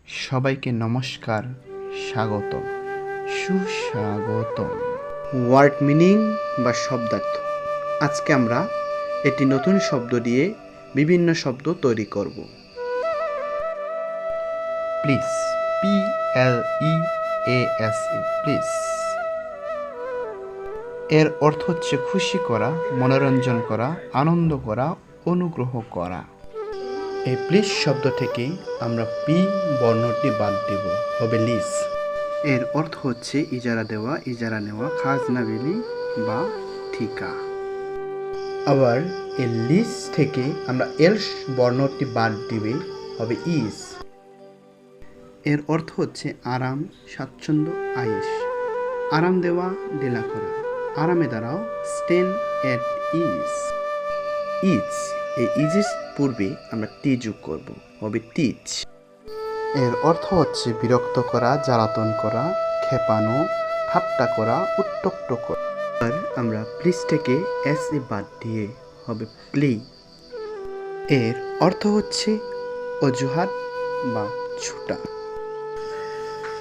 সবাইকে নমস্কার, স্বাগতম, সুস্বাগতম। ওয়ার্ড মিনিং বা শব্দার্থ। আজকে আমরা একটি নতুন শব্দ দিয়ে বিভিন্ন শব্দ তৈরি করব। Please, PLEASE, please. এর অর্থ হচ্ছে খুশি করা, মনোরঞ্জন করা, আনন্দ করা, অনুগ্রহ করা। এই প্লিজ শব্দ থেকে আমরা পি বর্ণটি বাদ দেব, হবে লিজ। এর অর্থ হচ্ছে ইজারা দেওয়া, ইজারা নেওয়া, খাজনা বিলি বা ঠিকা। আবার এই লিজ থেকে আমরা এলস বর্ণটি বাদ দিবে, হবে ইজ। এর অর্থ হচ্ছে আরাম, স্বাচ্ছন্দ্য, আয়েশ। আরাম দেওয়া, ঢিলা করা। আরামে দাঁড়াও, স্টেন এট ইজ। ইজ, এই ইজের পূর্বে আমরা টি যোগ করব, হবে টিচ। এর অর্থ হচ্ছে বিরক্ত করা, জ্বালাতন করা, খেপানো, ঠাট্টা করা, উত্ত্যক্ত করা। আর আমরা প্লিজ থেকে এসে বাদ দিয়ে হবে প্লি। এর অর্থ হচ্ছে অজুহাত বা ছুটা।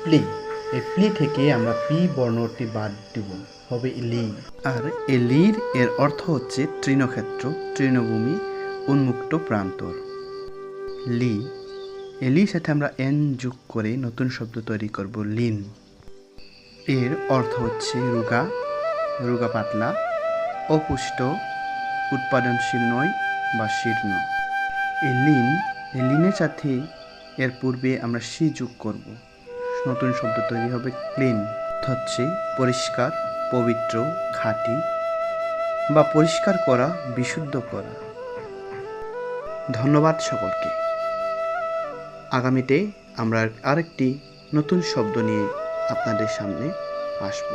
প্লি, এই প্লি থেকে আমরা পি বর্ণটি বাদ দেব, হবে ইলি। আর এলির এর অর্থ হচ্ছে তৃণক্ষেত্র, তৃণভূমি, উন্মুক্ত প্রান্তর। লি, এলির সাথে আমরা এন যোগ করে নতুন শব্দ তৈরি করব, লিন। এর অর্থ হচ্ছে রোগা, রোগা পাতলা, অপুষ্ট, উৎপাদনশীল নয় বা শীর্ণ। এই লিনের সাথে এর পূর্বে আমরা সি যোগ করব, নতুন শব্দ তৈরি হবে ক্লিন। হচ্ছে পরিষ্কার, পবিত্র, খাঁটি বা পরিষ্কার করা, বিশুদ্ধ করা। ধন্যবাদ সকলকে। আগামীতে আমরা আরেকটি নতুন শব্দ নিয়ে আপনাদের সামনে আসব।